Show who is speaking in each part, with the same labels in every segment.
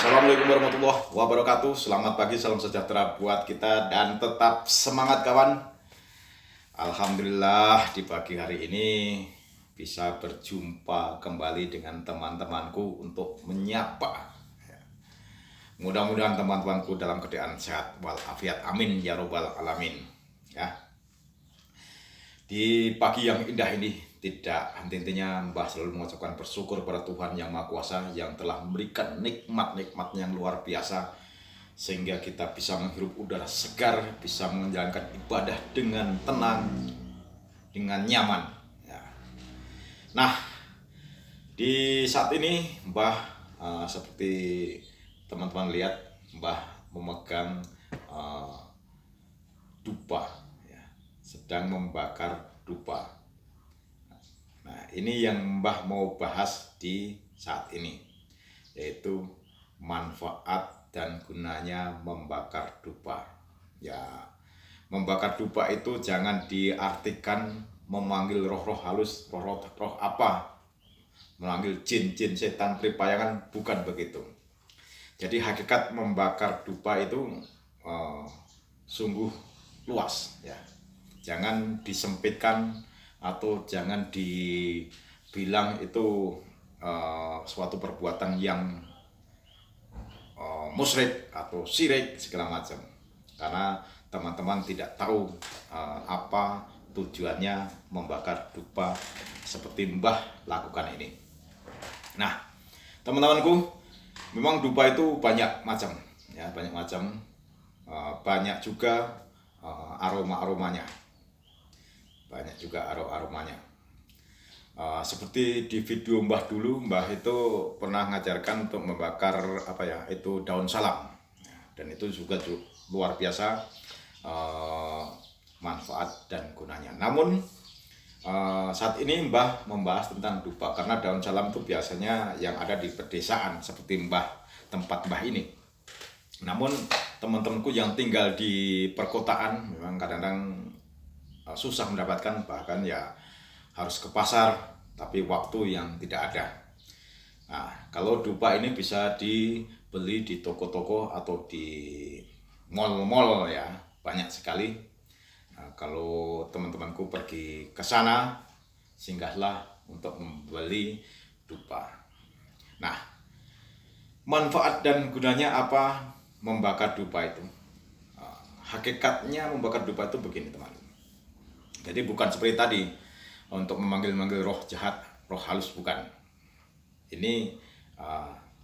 Speaker 1: Assalamualaikum warahmatullahi wabarakatuh. Selamat pagi, salam sejahtera buat kita dan tetap semangat kawan. Alhamdulillah di pagi hari ini bisa berjumpa kembali dengan teman-temanku untuk menyapa. Mudah-mudahan teman-temanku dalam keadaan sehat walafiat. Amin ya robbal alamin. Ya. Di pagi yang indah ini tidak henti-hentinya Mbah selalu mengucapkan bersyukur kepada Tuhan Yang Maha Kuasa yang telah memberikan nikmat-nikmat yang luar biasa sehingga kita bisa menghirup udara segar, bisa menjalankan ibadah dengan tenang, dengan nyaman. Ya. Nah, di saat ini Mbah seperti teman-teman lihat, Mbah memegang dupa, ya, sedang membakar dupa. Nah, ini yang Mbah mau bahas di saat ini, yaitu manfaat dan gunanya membakar dupa. Ya, membakar dupa itu jangan diartikan memanggil roh-roh halus, roh-roh apa, memanggil jin-jin, setan, peripayangan, bukan begitu. Jadi hakikat membakar dupa itu sungguh luas, ya. Jangan disempitkan atau jangan dibilang itu suatu perbuatan yang musyrik atau syirik segala macam, karena teman-teman tidak tahu apa tujuannya membakar dupa seperti Mbah lakukan ini. Nah, teman-temanku, memang dupa itu banyak macam, ya, banyak macam, banyak juga aroma-aromanya. Banyak juga aromanya. Seperti di video Mbah dulu, Mbah itu pernah ngajarkan untuk membakar itu daun salam, dan itu juga luar biasa manfaat dan gunanya. Namun saat ini Mbah membahas tentang dupa karena daun salam itu biasanya yang ada di pedesaan seperti tempat Mbah ini. Namun teman-temanku yang tinggal di perkotaan memang kadang-kadang susah mendapatkan, bahkan ya harus ke pasar, tapi waktu yang tidak ada. Nah, kalau dupa ini bisa dibeli di toko-toko atau di mall-mall, ya, banyak sekali. Nah, kalau teman-temanku pergi ke sana, singgahlah untuk membeli dupa. Nah, manfaat dan gunanya apa membakar dupa itu? Hakikatnya membakar dupa itu begini, teman. Jadi bukan seperti tadi untuk memanggil-manggil roh jahat, roh halus, bukan. Ini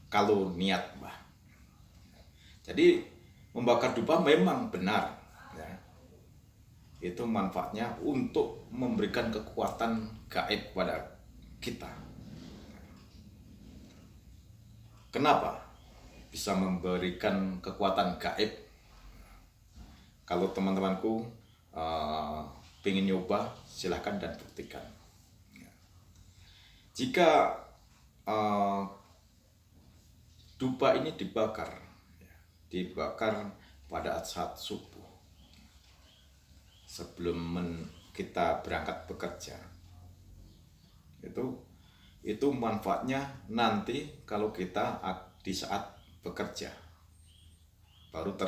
Speaker 1: kalau niat, Mbah. Jadi membakar dupa memang benar, ya. Itu manfaatnya untuk memberikan kekuatan gaib pada kita. Kenapa bisa memberikan kekuatan gaib? Kalau teman-temanku pengen nyoba, silahkan dan buktikan. Jika dupa ini dibakar pada saat subuh sebelum kita berangkat bekerja, itu manfaatnya nanti kalau kita di saat bekerja baru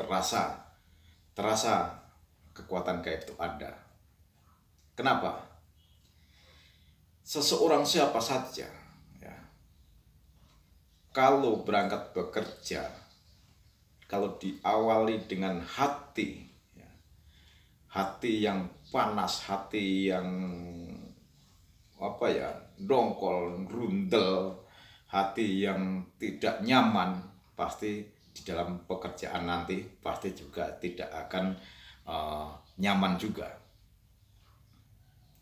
Speaker 1: terasa kekuatan gaib itu ada. Kenapa? Seseorang siapa saja, ya, kalau berangkat bekerja, kalau diawali dengan hati, ya, hati yang panas, hati yang dongkol, grundel, hati yang tidak nyaman, pasti di dalam pekerjaan nanti pasti juga tidak akan nyaman juga.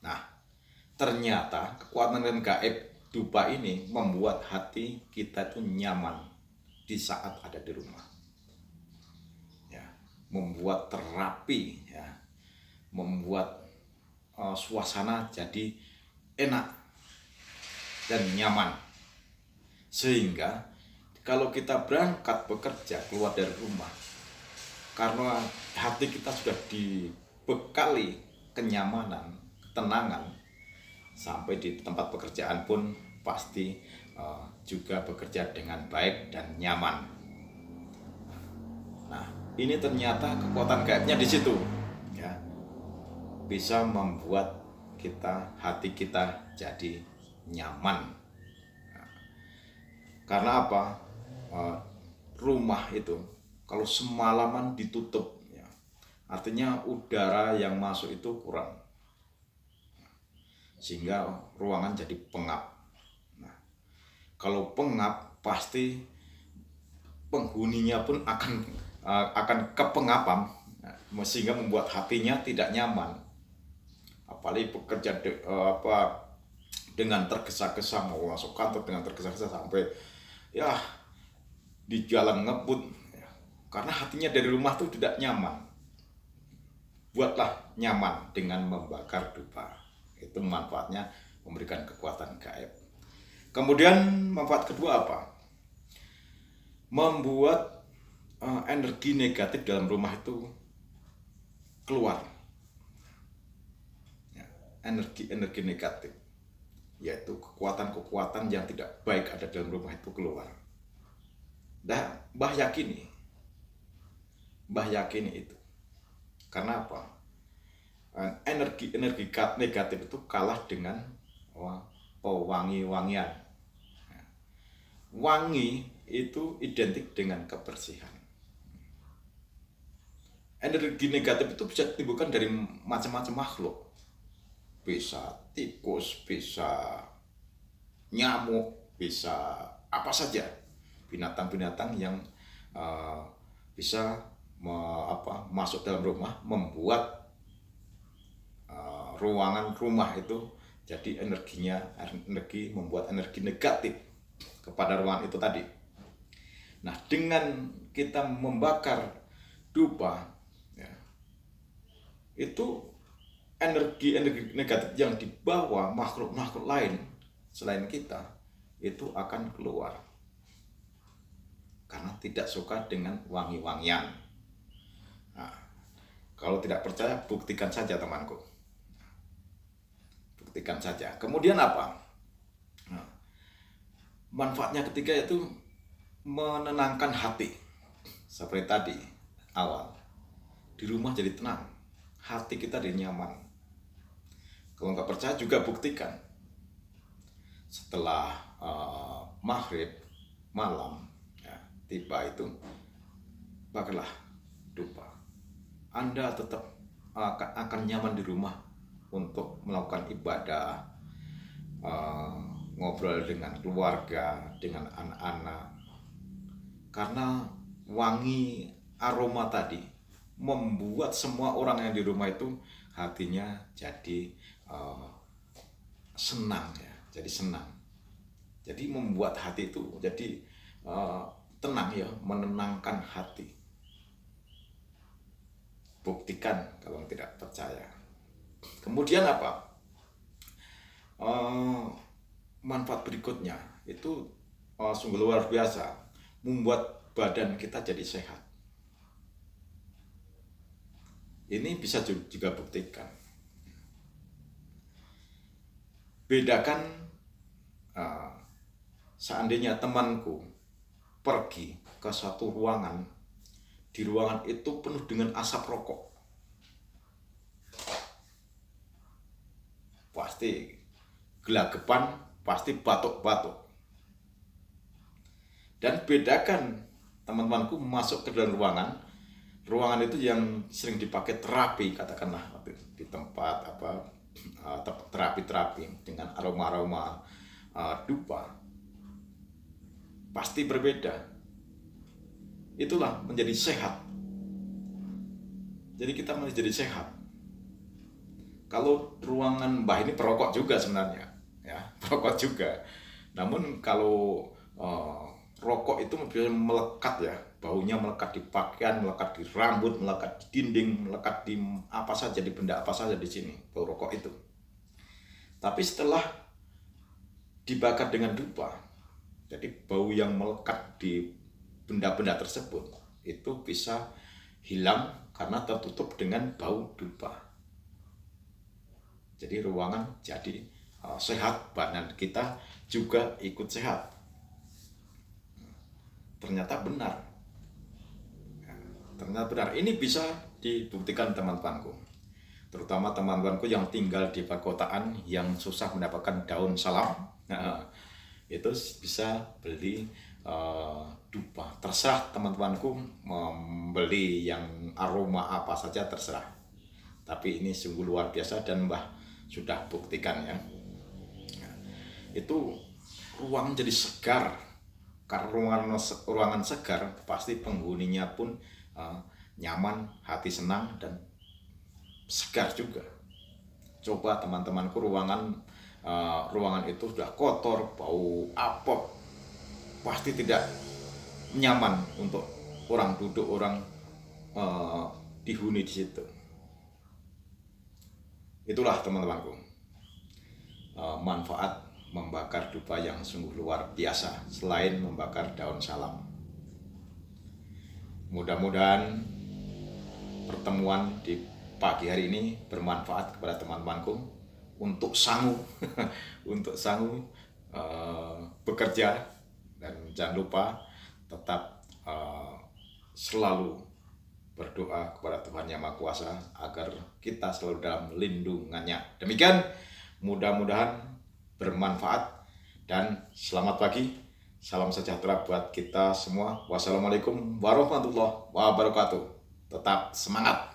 Speaker 1: Nah, ternyata kekuatan gaib dupa ini membuat hati kita itu nyaman di saat ada di rumah, ya, membuat terapi, ya, membuat suasana jadi enak dan nyaman, sehingga kalau kita berangkat bekerja keluar dari rumah, karena hati kita sudah dibekali kenyamanan, ketenangan, sampai di tempat pekerjaan pun pasti juga bekerja dengan baik dan nyaman. Nah, ini ternyata kekuatan gaibnya di situ, ya, bisa membuat hati kita jadi nyaman. Karena apa? Eh, Rumah itu kalau semalaman ditutup, ya, artinya udara yang masuk itu kurang, sehingga ruangan jadi pengap. Nah, kalau pengap pasti penghuninya pun akan kepengapan, sehingga membuat hatinya tidak nyaman. Apalagi bekerja dengan tergesa-gesa, mau masuk kantor dengan tergesa-gesa sampai ya di jalan ngebut, ya, karena hatinya dari rumah tuh tidak nyaman. Buatlah nyaman dengan membakar dupa. Itu manfaatnya, memberikan kekuatan gaib. Kemudian manfaat kedua apa? Membuat energi negatif dalam rumah itu keluar. Ya, energi negatif, yaitu kekuatan-kekuatan yang tidak baik ada dalam rumah itu keluar. Dan Mbah yakini itu. Karena apa? Energi negatif itu kalah dengan pewangi-wangian. Wangi itu identik dengan kebersihan. Energi negatif itu bisa ditimbulkan dari macam-macam makhluk. Bisa tikus, bisa nyamuk, bisa apa saja, binatang-binatang yang bisa masuk dalam rumah, membuat ruangan rumah itu jadi membuat energi negatif kepada ruangan itu tadi. Nah, dengan kita membakar dupa, ya, itu energi negatif yang dibawa makhluk lain selain kita itu akan keluar, karena tidak suka dengan wangi-wangian. Nah, kalau tidak percaya, buktikan saja temanku. Buktikan saja. Kemudian apa? Nah, manfaatnya ketiga itu menenangkan hati. Seperti tadi awal, di rumah jadi tenang, hati kita jadi nyaman. Kalau nggak percaya juga buktikan. Setelah maghrib malam, ya, tiba itu, bakarlah dupa. Anda tetap akan nyaman di rumah untuk melakukan ibadah, ngobrol dengan keluarga, dengan anak-anak. Karena wangi aroma tadi membuat semua orang yang di rumah itu hatinya jadi senang, ya, jadi senang. Jadi membuat hati itu jadi tenang, ya, menenangkan hati. Buktikan kalau tidak percaya. Kemudian apa? Manfaat berikutnya itu sungguh luar biasa, membuat badan kita jadi sehat. Ini bisa juga buktikan. Bedakan seandainya temanku pergi ke satu ruangan, di ruangan itu penuh dengan asap rokok, pasti gelagapan, pasti batuk-batuk. Dan bedakan teman-temanku masuk ke dalam ruangan itu yang sering dipakai terapi, katakanlah di tempat terapi dengan aroma-aroma dupa, pasti berbeda. Itulah menjadi sehat. Jadi kita menjadi sehat. Kalau ruangan Mbah ini perokok juga sebenarnya, ya, perokok juga. Namun kalau rokok itu bisa melekat, ya, baunya melekat di pakaian, melekat di rambut, melekat di dinding, melekat di apa saja, di benda apa saja di sini, bau rokok itu. Tapi setelah dibakar dengan dupa, jadi bau yang melekat di benda-benda tersebut itu bisa hilang karena tertutup dengan bau dupa. Jadi ruangan jadi sehat, badan kita juga ikut sehat. Ternyata benar. ternyata benar. Ini bisa dibuktikan teman-temanku, terutama teman-temanku yang tinggal di perkotaan yang susah mendapatkan daun salam. Nah, itu bisa beli dupa. Terserah teman-temanku membeli yang aroma apa saja, terserah. Tapi ini sungguh luar biasa dan Mbah sudah buktikan ya. Nah, itu ruang jadi segar. Karena ruangan segar, pasti penghuninya pun nyaman, hati senang, dan segar juga. Coba teman-temanku ruangan itu sudah kotor, bau apek, pasti tidak nyaman untuk orang duduk, orang dihuni di situ. Itulah teman-temanku, manfaat membakar dupa yang sungguh luar biasa selain membakar daun salam. Mudah-mudahan pertemuan di pagi hari ini bermanfaat kepada teman-temanku untuk sanggup untuk sanggup bekerja, dan jangan lupa tetap selalu berdoa kepada Tuhan Yang Maha Kuasa agar kita selalu dalam lindungannya. Demikian, mudah-mudahan bermanfaat dan selamat pagi. Salam sejahtera buat kita semua. Wassalamualaikum warahmatullahi wabarakatuh. Tetap semangat.